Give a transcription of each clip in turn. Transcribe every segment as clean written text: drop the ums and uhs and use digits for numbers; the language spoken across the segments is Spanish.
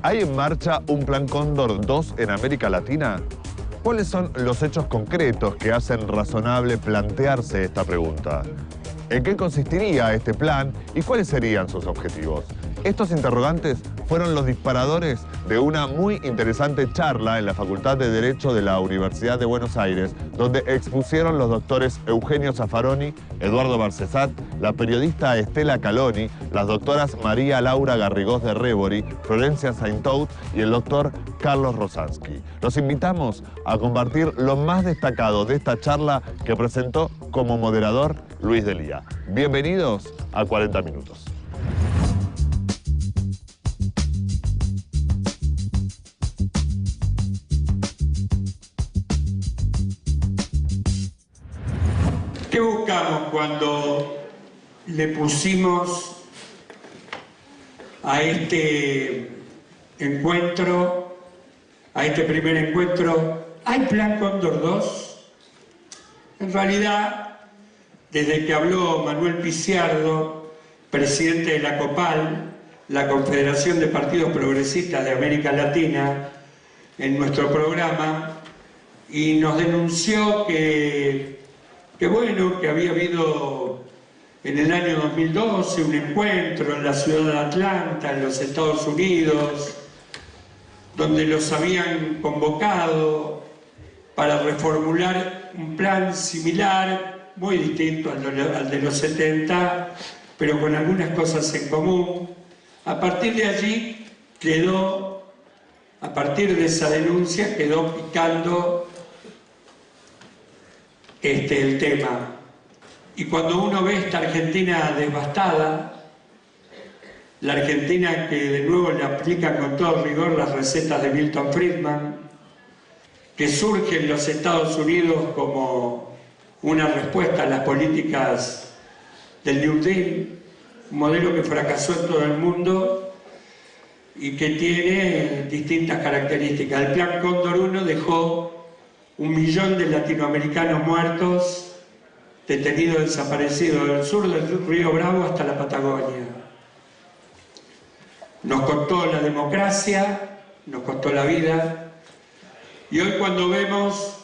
¿Hay en marcha un Plan Cóndor 2 en América Latina? ¿Cuáles son los hechos concretos que hacen razonable plantearse esta pregunta? ¿En qué consistiría este plan y cuáles serían sus objetivos? Estos interrogantes fueron los disparadores de una muy interesante charla en la Facultad de Derecho de la Universidad de Buenos Aires, donde expusieron los doctores Eugenio Zaffaroni, Eduardo Barcesat, la periodista Estela Caloni, las doctoras María Laura Garrigós de Rebori, Florencia Saintout y el doctor Carlos Rosansky. Los invitamos a compartir lo más destacado de esta charla que presentó como moderador Luis Delía. Bienvenidos a 40 Minutos. ¿Qué buscamos cuando le pusimos a este encuentro, a este primer encuentro, ¿hay Plan Cóndor 2? En realidad, desde que habló Manuel Piciardo, presidente de la COPAL, la Confederación de Partidos Progresistas de América Latina, en nuestro programa, y nos denunció que había habido en el año 2012 un encuentro en la ciudad de Atlanta, en los Estados Unidos, donde los habían convocado para reformular un plan similar, muy distinto al de los 70, pero con algunas cosas en común. A partir de allí a partir de esa denuncia quedó picando el tema. Y cuando uno ve esta Argentina devastada, la Argentina que de nuevo le aplica con todo rigor las recetas de Milton Friedman, que surge en los Estados Unidos como una respuesta a las políticas del New Deal, un modelo que fracasó en todo el mundo y que tiene distintas características. El Plan Cóndor 1 dejó 1 millón de latinoamericanos muertos, detenidos, desaparecidos, del sur del Río Bravo hasta la Patagonia. Nos costó la democracia, nos costó la vida, y hoy cuando vemos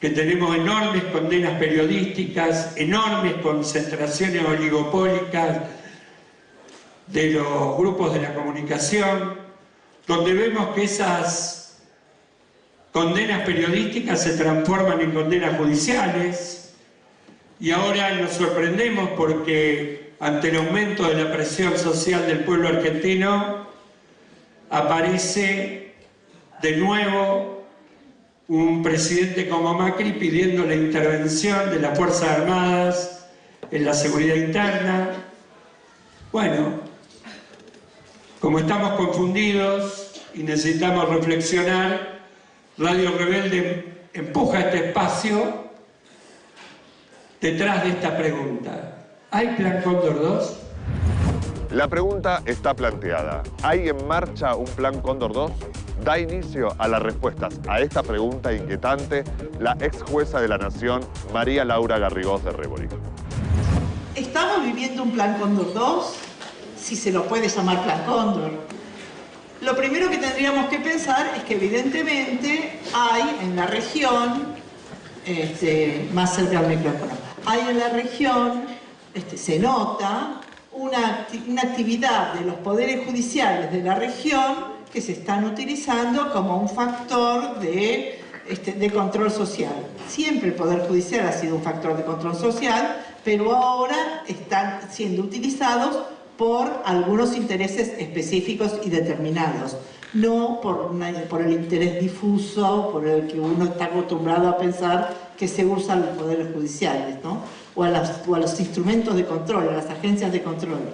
que tenemos enormes condenas periodísticas, enormes concentraciones oligopólicas de los grupos de la comunicación, donde vemos que esas condenas periodísticas se transforman en condenas judiciales, y ahora nos sorprendemos porque ante el aumento de la presión social del pueblo argentino aparece de nuevo un presidente como Macri pidiendo la intervención de las Fuerzas Armadas en la seguridad interna. Bueno, como estamos confundidos y necesitamos reflexionar, Radio Rebelde empuja este espacio detrás de esta pregunta. ¿Hay Plan Cóndor 2? La pregunta está planteada. ¿Hay en marcha un Plan Cóndor 2? Da inicio a las respuestas a esta pregunta inquietante la ex jueza de la Nación, María Laura Garrigós de Rebori. ¿Estamos viviendo un Plan Cóndor 2? Si se lo puede llamar Plan Cóndor. Lo primero que tendríamos que pensar es que evidentemente hay en la región, más cerca del micrófono, hay en la región, se nota una actividad de los poderes judiciales de la región que se están utilizando como un factor de control social. Siempre el Poder Judicial ha sido un factor de control social, pero ahora están siendo utilizados por algunos intereses específicos y determinados, no por el interés difuso, por el que uno está acostumbrado a pensar que se usan los poderes judiciales, ¿no? o a los instrumentos de control, a las agencias de control.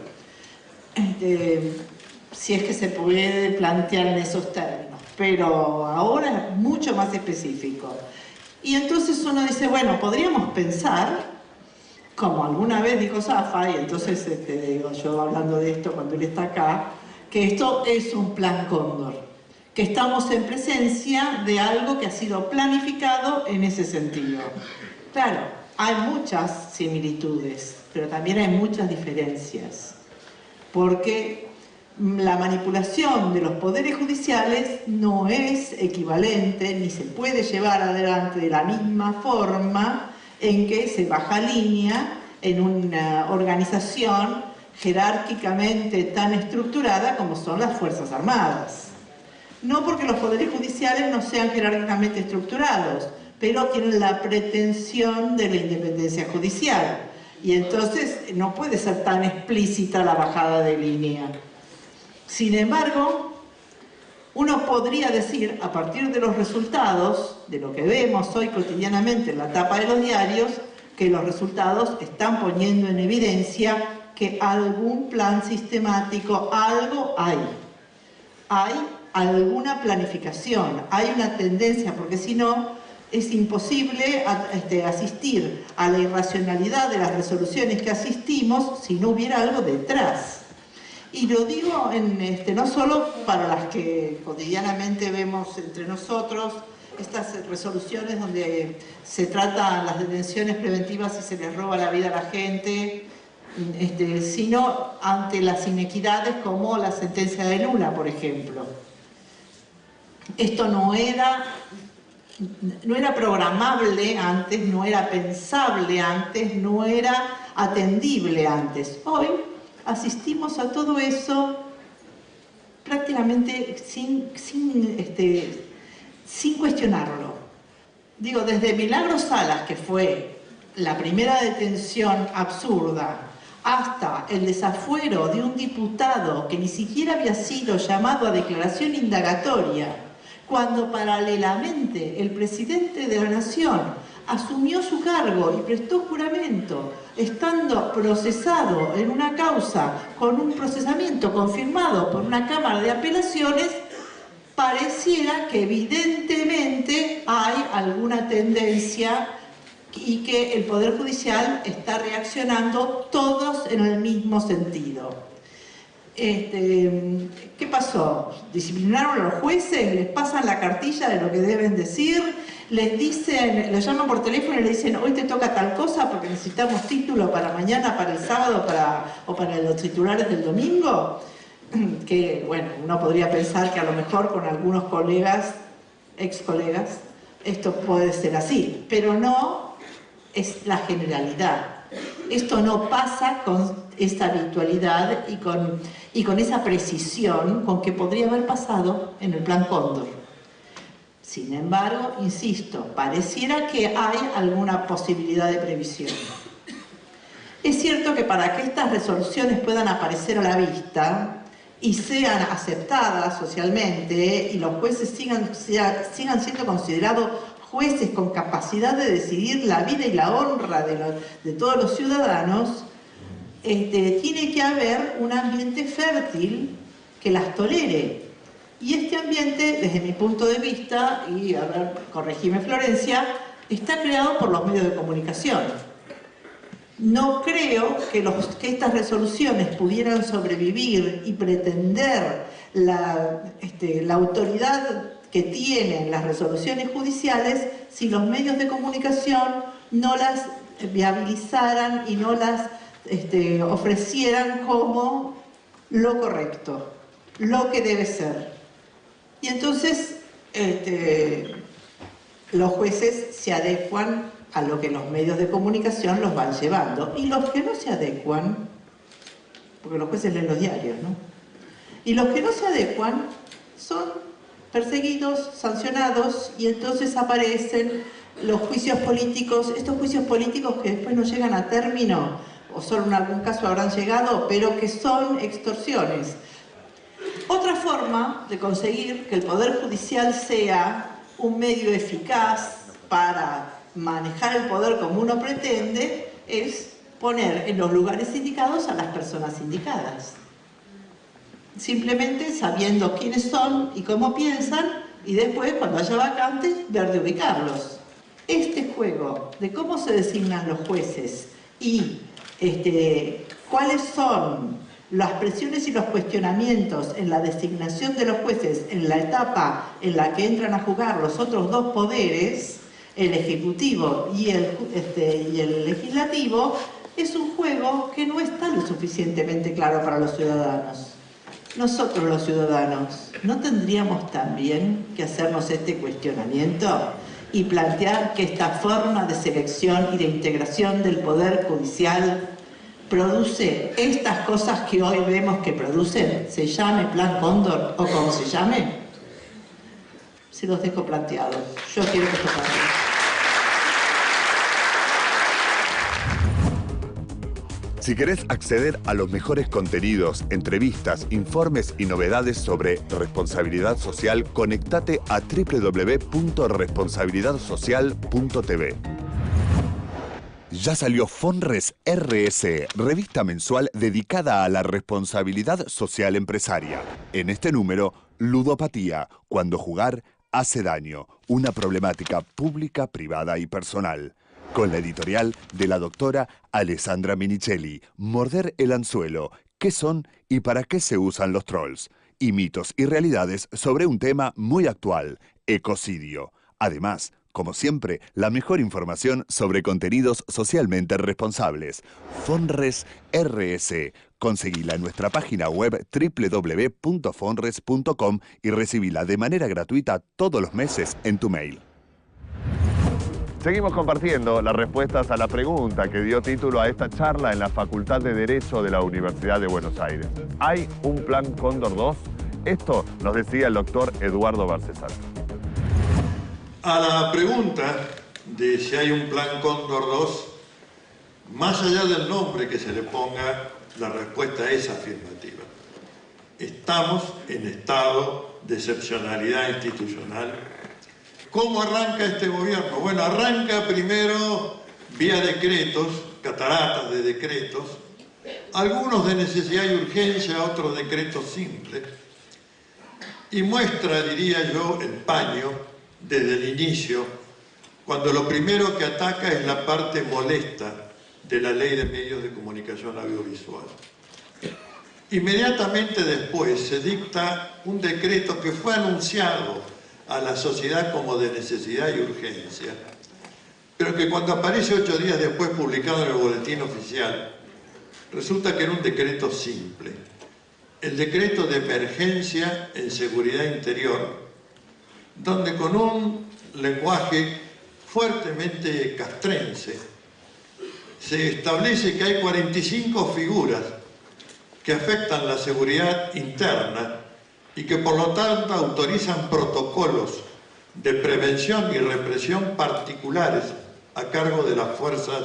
Si es que se puede plantear en esos términos, pero ahora es mucho más específico. Y entonces uno dice, bueno, podríamos pensar, como alguna vez dijo Zaffa, y entonces digo yo hablando de esto cuando él está acá, que esto es un plan Cóndor, que estamos en presencia de algo que ha sido planificado en ese sentido. Claro, hay muchas similitudes, pero también hay muchas diferencias, porque la manipulación de los poderes judiciales no es equivalente ni se puede llevar adelante de la misma forma en que se baja línea en una organización jerárquicamente tan estructurada como son las Fuerzas Armadas. No porque los poderes judiciales no sean jerárquicamente estructurados, pero tienen la pretensión de la independencia judicial. Y entonces no puede ser tan explícita la bajada de línea. Sin embargo, uno podría decir, a partir de los resultados, de lo que vemos hoy cotidianamente en la tapa de los diarios, que los resultados están poniendo en evidencia que algún plan sistemático, algo hay. Hay alguna planificación, hay una tendencia, porque si no, es imposible asistir a la irracionalidad de las resoluciones que asistimos si no hubiera algo detrás. Y lo digo no solo para las que cotidianamente vemos entre nosotros, estas resoluciones donde se tratan las detenciones preventivas y se les roba la vida a la gente, sino ante las inequidades como la sentencia de Lula, por ejemplo. Esto no era programable antes, no era pensable antes, no era atendible antes. Hoy asistimos a todo eso prácticamente sin cuestionarlo. Digo, desde Milagros Salas, que fue la primera detención absurda, hasta el desafuero de un diputado que ni siquiera había sido llamado a declaración indagatoria, cuando paralelamente el presidente de la Nación asumió su cargo y prestó juramento, estando procesado en una causa con un procesamiento confirmado por una Cámara de Apelaciones, pareciera que evidentemente hay alguna tendencia y que el Poder Judicial está reaccionando todos en el mismo sentido. ¿Qué pasó? ¿Disciplinaron a los jueces? ¿Les pasan la cartilla de lo que deben decir? Les dicen, los llaman por teléfono y le dicen, hoy te toca tal cosa porque necesitamos título para mañana, para el sábado o para los titulares del domingo? Que, bueno, uno podría pensar que a lo mejor con algunos colegas, ex colegas, esto puede ser así, pero no es la generalidad. Esto no pasa con esta habitualidad y con esa precisión con que podría haber pasado en el Plan Cóndor. Sin embargo, insisto, pareciera que hay alguna posibilidad de previsión. Es cierto que para que estas resoluciones puedan aparecer a la vista y sean aceptadas socialmente y los jueces sigan siendo considerados jueces con capacidad de decidir la vida y la honra de todos los ciudadanos, tiene que haber un ambiente fértil que las tolere. Y este ambiente, desde mi punto de vista, y a ver, corregime Florencia, está creado por los medios de comunicación. No creo que estas resoluciones pudieran sobrevivir y pretender la autoridad que tienen las resoluciones judiciales si los medios de comunicación no las viabilizaran y no las ofrecieran como lo correcto, lo que debe ser. Y entonces los jueces se adecuan a lo que los medios de comunicación los van llevando. Y los que no se adecuan, porque los jueces leen los diarios, ¿no? Y los que no se adecuan son perseguidos, sancionados, y entonces aparecen los juicios políticos, estos juicios políticos que después no llegan a término, o solo en algún caso habrán llegado, pero que son extorsiones. Otra forma de conseguir que el Poder Judicial sea un medio eficaz para manejar el poder como uno pretende es poner en los lugares indicados a las personas indicadas. Simplemente sabiendo quiénes son y cómo piensan, y después, cuando haya vacantes, ver de ubicarlos. Este juego de cómo se designan los jueces y cuáles son las presiones y los cuestionamientos en la designación de los jueces en la etapa en la que entran a jugar los otros dos poderes, el Ejecutivo y el Legislativo, es un juego que no está lo suficientemente claro para los ciudadanos. nosotros los ciudadanos, ¿no tendríamos también que hacernos este cuestionamiento y plantear que esta forma de selección y de integración del Poder Judicial produce estas cosas que hoy vemos que producen, se llame Plan Cóndor o como se llame? Se los dejo planteados. Yo quiero que esto pase. Si querés acceder a los mejores contenidos, entrevistas, informes y novedades sobre responsabilidad social, conectate a www.responsabilidadsocial.tv. Ya salió Fonres RS, revista mensual dedicada a la responsabilidad social empresaria. En este número, ludopatía, cuando jugar hace daño, una problemática pública, privada y personal. Con la editorial de la doctora Alessandra Minichelli, Morder el anzuelo, ¿qué son y para qué se usan los trolls? Y mitos y realidades sobre un tema muy actual, ecocidio. Además, como siempre, la mejor información sobre contenidos socialmente responsables. Fonres RS. Conseguila en nuestra página web www.fonres.com y recibila de manera gratuita todos los meses en tu mail. Seguimos compartiendo las respuestas a la pregunta que dio título a esta charla en la Facultad de Derecho de la Universidad de Buenos Aires. ¿Hay un Plan Cóndor 2? Esto nos decía el doctor Eduardo Barcesat. A la pregunta de si hay un Plan Cóndor 2, más allá del nombre que se le ponga, la respuesta es afirmativa. Estamos en estado de excepcionalidad institucional. ¿Cómo arranca este gobierno? Bueno, arranca primero vía decretos, cataratas de decretos, algunos de necesidad y urgencia, otros decretos simples, y muestra, diría yo, el paño desde el inicio, cuando lo primero que ataca es la parte molesta de la Ley de Medios de Comunicación Audiovisual. Inmediatamente después se dicta un decreto que fue anunciado a la sociedad como de necesidad y urgencia, pero que cuando aparece 8 días después publicado en el boletín oficial, resulta que era un decreto simple, el decreto de emergencia en seguridad interior, donde con un lenguaje fuertemente castrense se establece que hay 45 figuras que afectan la seguridad interna y que por lo tanto autorizan protocolos de prevención y represión particulares a cargo de las fuerzas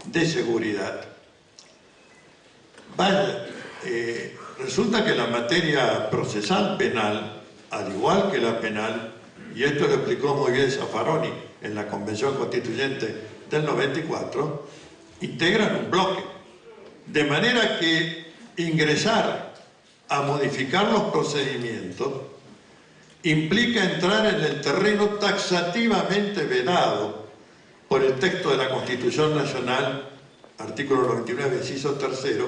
de seguridad. Vaya, resulta que la materia procesal penal, al igual que la penal, y esto lo explicó muy bien Zaffaroni en la Convención Constituyente del 94, integran un bloque, de manera que ingresar a modificar los procedimientos implica entrar en el terreno taxativamente vedado por el texto de la Constitución Nacional, artículo 99, inciso 3º,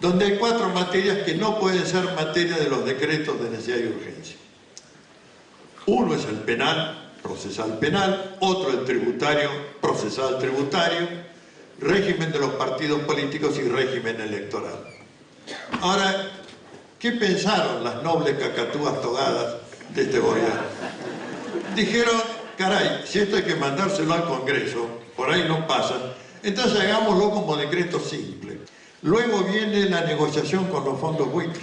donde hay 4 materias que no pueden ser materia de los decretos de necesidad y urgencia. Uno es el penal, procesal penal, otro el tributario, procesal tributario, régimen de los partidos políticos y régimen electoral. Ahora, ¿qué pensaron las nobles cacatúas togadas de este gobierno? Dijeron, caray, si esto hay que mandárselo al Congreso, por ahí no pasa, entonces hagámoslo como decreto simple. Luego viene la negociación con los fondos buitre,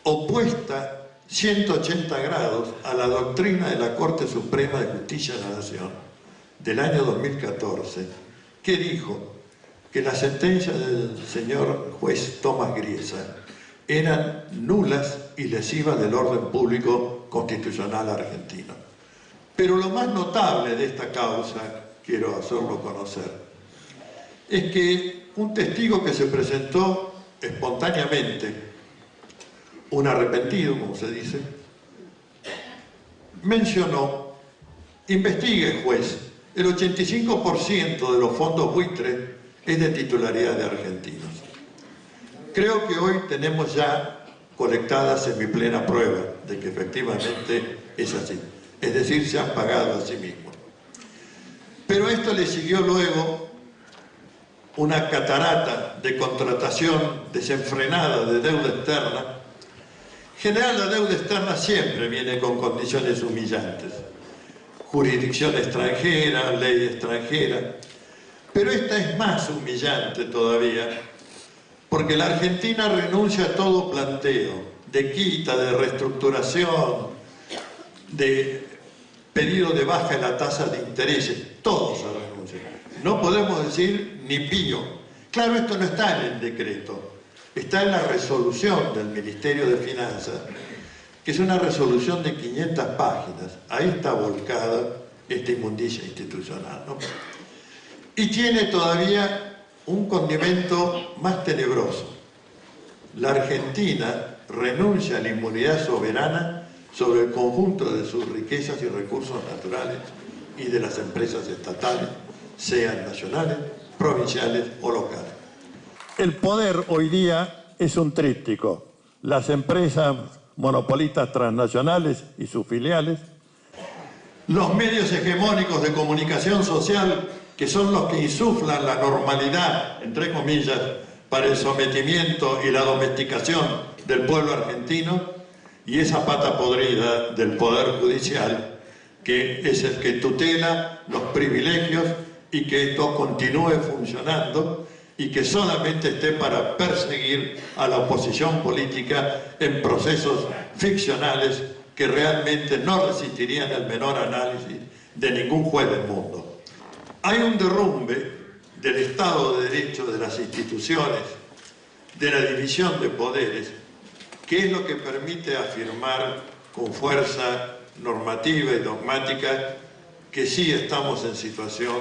opuesta 180 grados a la doctrina de la Corte Suprema de Justicia de la Nación del año 2014, que dijo que las sentencias del señor juez Tomás Griesa eran nulas y lesivas del orden público constitucional argentino. Pero lo más notable de esta causa, quiero hacerlo conocer, es que un testigo que se presentó espontáneamente, un arrepentido, como se dice, mencionó, investigue juez, el 85% de los fondos buitre es de titularidad de argentinos. Creo que hoy tenemos ya colectada semiplena prueba de que efectivamente es así. Es decir, se han pagado a sí mismos. Pero esto le siguió luego una catarata de contratación desenfrenada de deuda externa. En general, la deuda externa siempre viene con condiciones humillantes. Jurisdicción extranjera, ley extranjera. Pero esta es más humillante todavía, porque la Argentina renuncia a todo planteo de quita, de reestructuración, de pedido de baja en la tasa de intereses. Todos se renuncian. No podemos decir ni pío. Claro, esto no está en el decreto, está en la resolución del Ministerio de Finanzas, que es una resolución de 500 páginas. Ahí está volcada esta inmundicia institucional, ¿no? Y tiene todavía un condimento más tenebroso. La Argentina renuncia a la inmunidad soberana sobre el conjunto de sus riquezas y recursos naturales y de las empresas estatales, sean nacionales, provinciales o locales. El poder hoy día es un tríptico. Las empresas monopolistas transnacionales y sus filiales, los medios hegemónicos de comunicación social, que son los que insuflan la normalidad, entre comillas, para el sometimiento y la domesticación del pueblo argentino, y esa pata podrida del Poder Judicial, que es el que tutela los privilegios y que esto continúe funcionando y que solamente esté para perseguir a la oposición política en procesos ficcionales que realmente no resistirían el menor análisis de ningún juez del mundo. Hay un derrumbe del Estado de Derecho, de las instituciones, de la división de poderes, que es lo que permite afirmar con fuerza normativa y dogmática que sí estamos en situación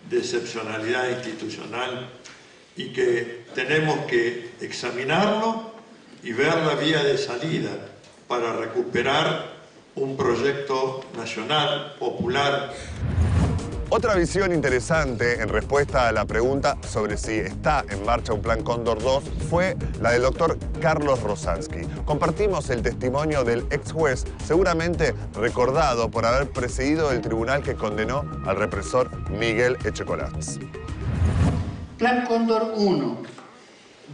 de excepcionalidad institucional y que tenemos que examinarlo y ver la vía de salida para recuperar un proyecto nacional, popular. Otra visión interesante en respuesta a la pregunta sobre si está en marcha un Plan Cóndor 2 fue la del doctor Carlos Rosansky. Compartimos el testimonio del ex juez, seguramente recordado por haber presidido el tribunal que condenó al represor Miguel Echecolatz. Plan Cóndor 1.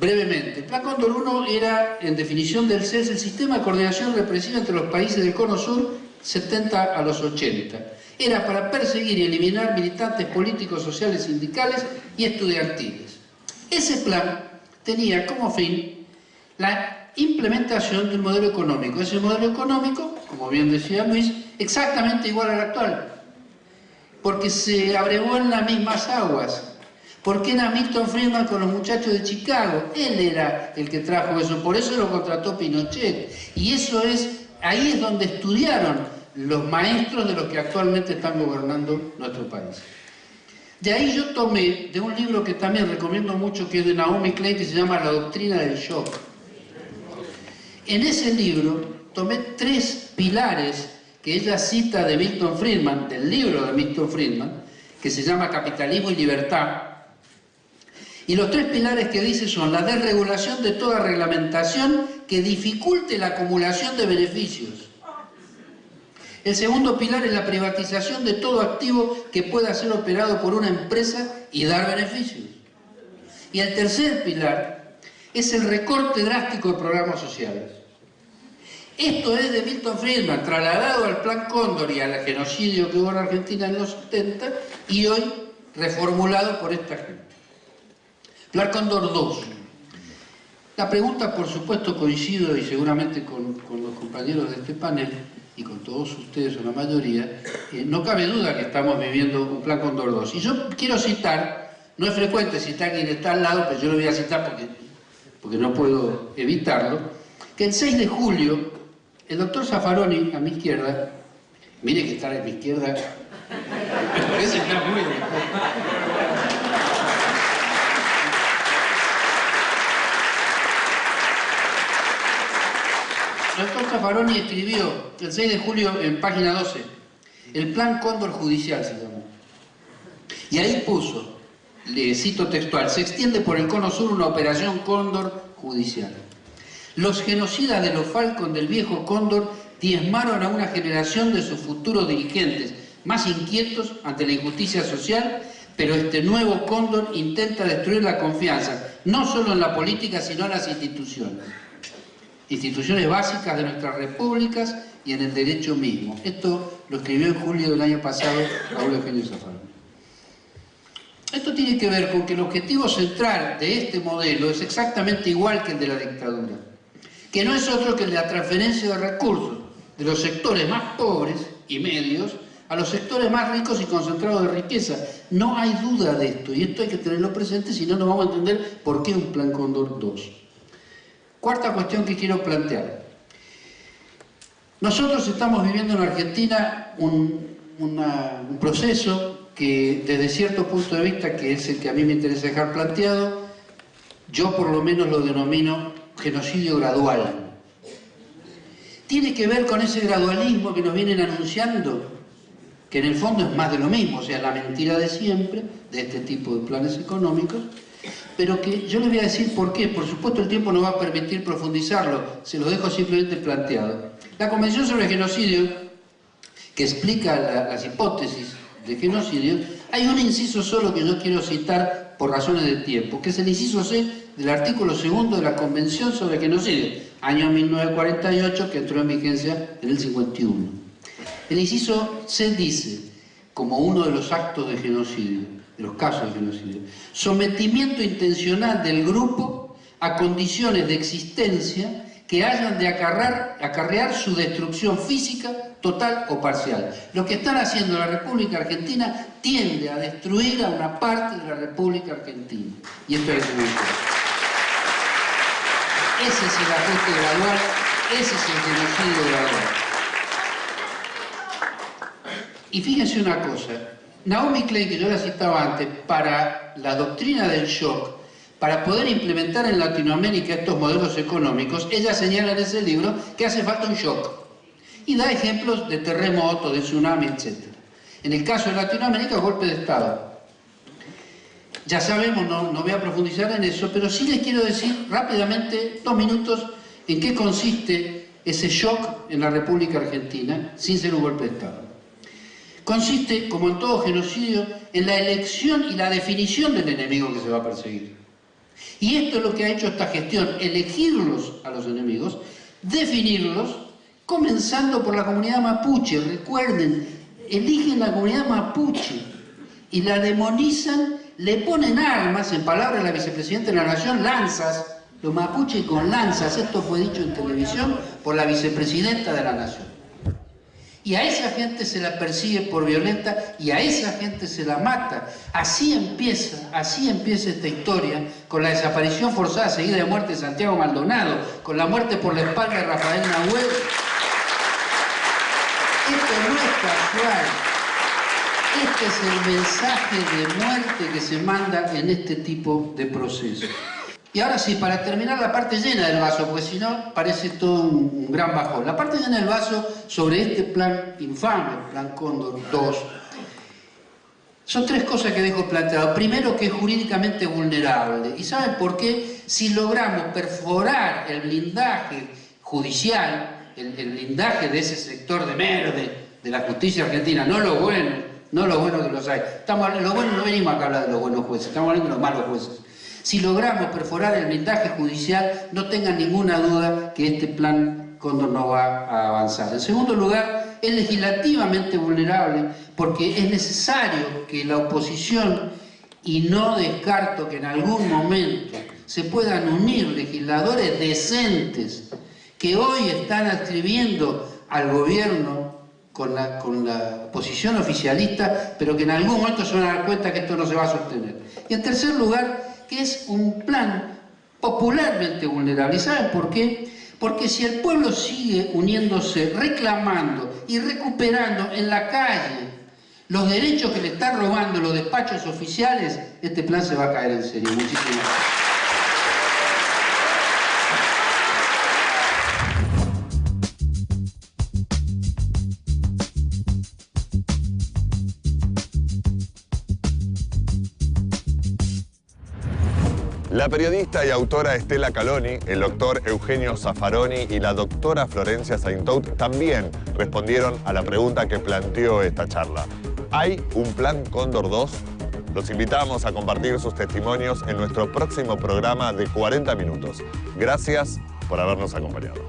Brevemente, el Plan Cóndor 1 era, en definición del CES, el sistema de coordinación represiva entre los países del Cono Sur 70 a los 80. Era para perseguir y eliminar militantes políticos, sociales, sindicales y estudiantiles. Ese plan tenía como fin la implementación del modelo económico. Ese modelo económico, como bien decía Luis, exactamente igual al actual, porque se abrevó en las mismas aguas. Porque era Milton Friedman con los muchachos de Chicago. Él era el que trajo eso, por eso lo contrató Pinochet. Y eso es, ahí es donde estudiaron los maestros de los que actualmente están gobernando nuestro país. De ahí yo tomé de un libro que también recomiendo mucho, que es de Naomi Klein, que se llama La Doctrina del Shock. En ese libro tomé 3 pilares que ella cita de Milton Friedman, del libro de Milton Friedman, que se llama Capitalismo y Libertad. Y los 3 pilares que dice son la desregulación de toda reglamentación que dificulte la acumulación de beneficios. El segundo pilar es la privatización de todo activo que pueda ser operado por una empresa y dar beneficios. Y el tercer pilar es el recorte drástico de programas sociales. Esto es de Milton Friedman, trasladado al Plan Cóndor y al genocidio que hubo en Argentina en los 70 y hoy reformulado por esta gente. Plan Cóndor 2. La pregunta, por supuesto, coincido y seguramente con los compañeros de este panel y con todos ustedes o la mayoría, no cabe duda que estamos viviendo un Plan Cóndor 2. Y yo quiero citar, no es frecuente citar quien está al lado, pero yo lo voy a citar porque no puedo evitarlo, que el 6 de julio, el doctor Zaffaroni, a mi izquierda, mire que está a mi izquierda, ese está muy bien. El doctor Zaffaroni escribió el 6 de julio en página 12, el Plan Cóndor Judicial se llamó. Y ahí puso, le cito textual, se extiende por el Cono Sur una operación Cóndor judicial. Los genocidas de los Falcon del viejo Cóndor diezmaron a una generación de sus futuros dirigentes, más inquietos ante la injusticia social, Pero este nuevo cóndor intenta destruir la confianza, no solo en la política, sino en las instituciones. Instituciones básicas de nuestras repúblicas y en el derecho mismo. Esto lo escribió en julio del año pasado Raúl Eugenio Zaffaroni. Esto tiene que ver con que el objetivo central de este modelo es exactamente igual que el de la dictadura, que no es otro que el de la transferencia de recursos de los sectores más pobres y medios a los sectores más ricos y concentrados de riqueza. No hay duda de esto, y esto hay que tenerlo presente, si no, no vamos a entender por qué un Plan Cóndor 2. Cuarta cuestión que quiero plantear. Nosotros estamos viviendo en Argentina un proceso que, desde cierto punto de vista, que es el que a mí me interesa dejar planteado, yo por lo menos lo denomino genocidio gradual. Tiene que ver con ese gradualismo que nos vienen anunciando, que en el fondo es más de lo mismo, o sea, la mentira de siempre, de este tipo de planes económicos, pero que yo les voy a decir por qué. Por supuesto el tiempo no va a permitir profundizarlo, se lo dejo simplemente planteado. La Convención sobre el Genocidio, que explica las hipótesis de genocidio, hay un inciso solo que yo quiero citar por razones de tiempo, que es el inciso C del artículo 2 de la Convención sobre el Genocidio, año 1948, que entró en vigencia en el 51. El inciso C dice, como uno de los actos de genocidio, de los casos de genocidio, sometimiento intencional del grupo a condiciones de existencia que hayan de acarrear su destrucción física, total o parcial. Lo que están haciendo la República Argentina tiende a destruir a una parte de la República Argentina. Y esto es lo que ese es el ajuste gradual, ese es el genocidio gradual. Y fíjense una cosa, Naomi Klein, que yo la citaba antes, para la doctrina del shock, para poder implementar en Latinoamérica estos modelos económicos, ella señala en ese libro que hace falta un shock. Y da ejemplos de terremotos, de tsunami, etc. En el caso de Latinoamérica, golpe de Estado. Ya sabemos, no voy a profundizar en eso, pero sí les quiero decir rápidamente, 2 minutos, en qué consiste ese shock en la República Argentina, sin ser un golpe de Estado. Consiste, como en todo genocidio, en la elección y la definición del enemigo que se va a perseguir. Y esto es lo que ha hecho esta gestión, elegirlos a los enemigos, definirlos, comenzando por la comunidad mapuche. Recuerden, eligen la comunidad mapuche y la demonizan, le ponen armas, en palabras de la vicepresidenta de la Nación, lanzas, los mapuches con lanzas. Esto fue dicho en televisión por la vicepresidenta de la Nación. Y a esa gente se la persigue por violenta y a esa gente se la mata. Así empieza esta historia, con la desaparición forzada seguida de muerte de Santiago Maldonado, con la muerte por la espalda de Rafael Nahuel. Esto no es casual. Este es el mensaje de muerte que se manda en este tipo de procesos. Y ahora sí, para terminar la parte llena del vaso, porque si no parece todo un gran bajón. La parte llena del vaso sobre este plan infame, Plan Cóndor 2, son 3 cosas que dejo planteado. Primero, que es jurídicamente vulnerable. ¿Y saben por qué? Si logramos perforar el blindaje judicial, el blindaje de ese sector de verde de la justicia argentina, no lo bueno que los hay. Los buenos no venimos acá a hablar de los buenos jueces, estamos hablando de los malos jueces. Si logramos perforar el blindaje judicial, no tengan ninguna duda que este Plan Cóndor no va a avanzar. En segundo lugar, es legislativamente vulnerable porque es necesario que la oposición, y no descarto que en algún momento se puedan unir legisladores decentes que hoy están adscribiendo al gobierno con la posición oficialista, pero que en algún momento se van a dar cuenta que esto no se va a sostener. Y en tercer lugar, que es un plan popularmente vulnerable. ¿Y saben por qué? Porque si el pueblo sigue uniéndose, reclamando y recuperando en la calle los derechos que le están robando los despachos oficiales, este plan se va a caer en serio. Muchísimas gracias. La periodista y autora Estela Caloni, el doctor Eugenio Zaffaroni y la doctora Florencia Saintout también respondieron a la pregunta que planteó esta charla. ¿Hay un Plan Cóndor 2? Los invitamos a compartir sus testimonios en nuestro próximo programa de 40 minutos. Gracias por habernos acompañado.